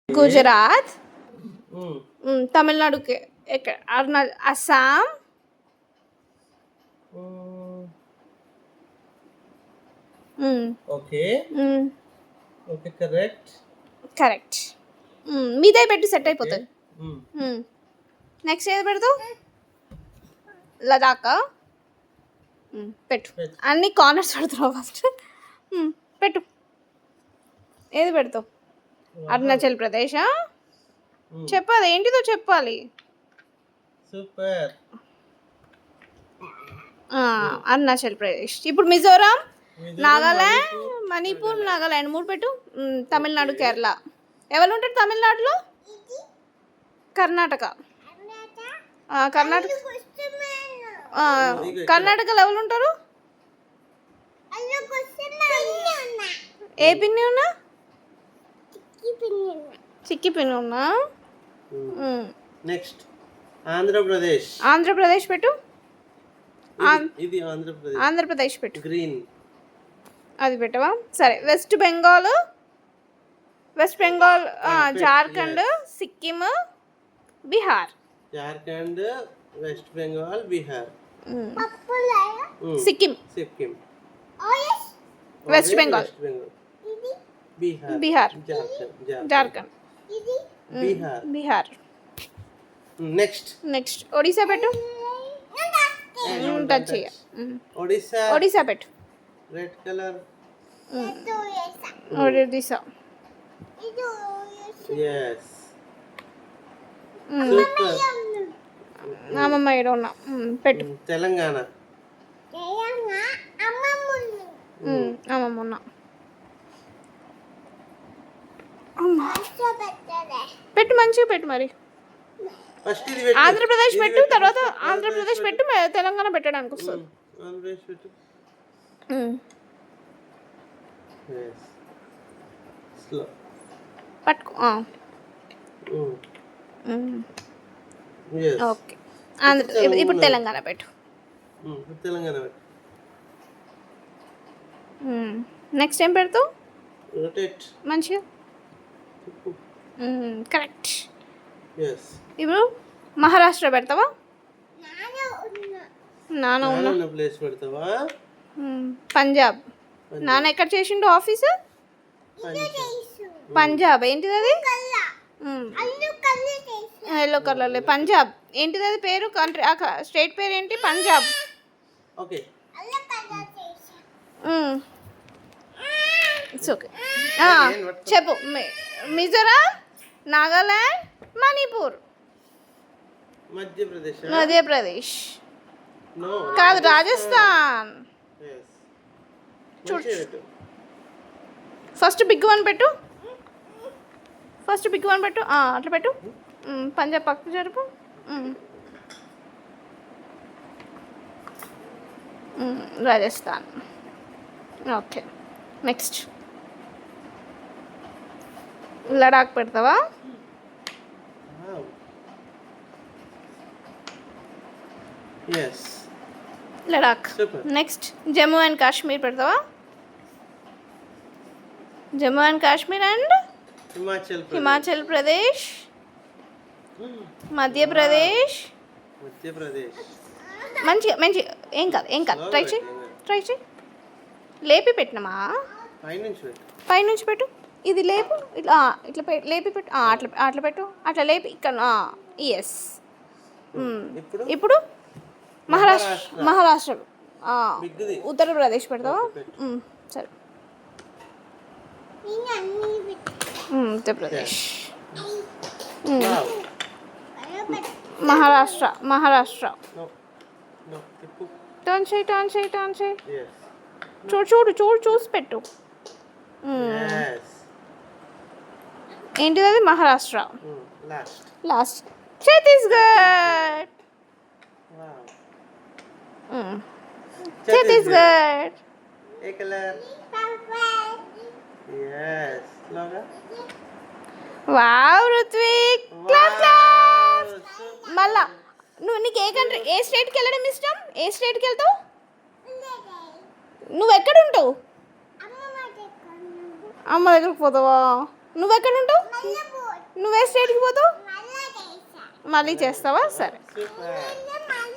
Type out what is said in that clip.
Gujarat, Mm. తమిళనాడుకి ఎక్కడ Assam, Mm. Okay. Okay, correct. Correct. మీదే పెట్టి సెట్ Okay. అయిపోతుంది. Mm. నెక్స్ట్ ఏది పెడతావు? లదాఖ్ పెట్టు. పెట్టు. అన్ని కార్నర్స్ పెడుతున్నావు ఫస్ట్. పెట్టు. ఏది పెడతావు? అరుణాచల్ ప్రదేశ్. Mm. చెప్పాలి, ఏంటిదో చెప్పాలి. Super. అరుణాచల్ ప్రదేశ్. ఇప్పుడు Mizoram, Mizoram, Nagaland, Manipur, Manipur, Nagaland. Nagaland 3 పెట్టు. తమిళనాడు, కేరళ. ఎవరు ఉంటారు తమిళనాడులో? కర్ణాటక. కర్ణాటక కర్ణాటకలో ఎవరు ఉంటారు? ఏ పిన్ని ఉన్నా? చిక్కి పిన్ని ఉన్నా. నెక్స్ట్ ఆంధ్రప్రదేశ్. ఆంధ్రప్రదేశ్ పెట్టు. ఇది ఆంధ్రప్రదేశ్. ఆంధ్రప్రదేశ్ పెట్టు. గ్రీన్. అది పెట్టవా? సరే. West Bengal, Jharkhand, Sikkim, Bihar. Jharkhand, west Bengal, Bihar. Sikkim, Sikkim, west Bengal, Bihar, Jharkhand, Bihar. Next Odisha పెట్టు. టచ్ చేయ. ఒడిశా పెట్టు. Red colour. Odisha. yes super. అమ్మమ్మ ఏడో ఉన్నా. పెట్టు. తెలంగాణ. అమ్మమ్మ ఉన్నా. పెట్టు, మంచిగా పెట్టు. మరి ఫస్ట్ ఇది పెట్టు. ఆంధ్రప్రదేశ్ పెట్టు, తర్వాత ఆంధ్రప్రదేశ్ పెట్టు, తెలంగాణ పెట్టడానికి వస్తుంది. ఆంధ్రప్రదేశ్ పెట్టు. yes స్లో పట్టుకో. yes okay. ఇప్పుడు తెలంగాణ పెట్టు. తెలంగాణ పెట్టు. నెక్స్ట్ ఏం పెడతావు? రొటేట్. మంచిగా. కరెక్ట్. yes ఇప్పుడు మహారాష్ట్ర పెడతావా? నాన్న నాన్న ప్లేస్ పెడతావా? పంజాబ్. నాన్న ఎక్కడ చేసిండు ఆఫీసు? పంజాబ్. ఏంటిది అది? ఎల్లో కలర్లే. పంజాబ్. ఏంటిది అది పేరు? కంట్రీ, స్టేట్ పేరు ఏంటి? పంజాబ్. ఓకే. It's okay. చెప్పు. మిజోరాం, నాగాలాండ్, మణిపూర్. మధ్యప్రదేశ్ కాదు, రాజస్థాన్. చూడు. ఫస్ట్ బిగ్ వన్ పెట్టు. అట్లా పెట్టు. పంజాబ్ పక్కకు జరుపు. రాజస్థాన్. ఓకే. నెక్స్ట్ లడాక్ పెడతావా? yes Ladakh. super. Next Jammu and Kashmir పెడతావా? Jammu and Kashmir and Himachal Pradesh, Madhya Pradesh. మంచిగా. ఏం కాదు. ట్రై చేయి. లేపి పెట్టినమా? పైనుంచి పెట్టు. ఇది లేపు. ఇట్లా లేపి పెట్టు. అట్లా పెట్టు. అట్లా లేపి ఇక్కడ. ఎస్. ఇప్పుడు మహారాష్ట్ర, ఉత్తరప్రదేశ్ పెడతావా? సరే. ఉత్తరప్రదేశ్, మహారాష్ట్ర. టర్న్ చేయి. చూసి పెట్టు. ఏంటిది అది? Maharashtra. Last Chhattisgarh. Chhattisgarh. Wow Ruthvik. Clap. మళ్ళా నీకు ఏ స్టేట్కి వెళ్ళడం ఇష్టం? ఏ స్టేట్కి వెళ్తావు? నువ్వు ఎక్కడ ఉంటావు? అమ్మ దగ్గరకు పోతావా? నువ్వు ఎక్కడ ఉంటావు? నువ్వే స్టేట్కి పోతావు మళ్ళీ చేస్తావా సరే సూపర్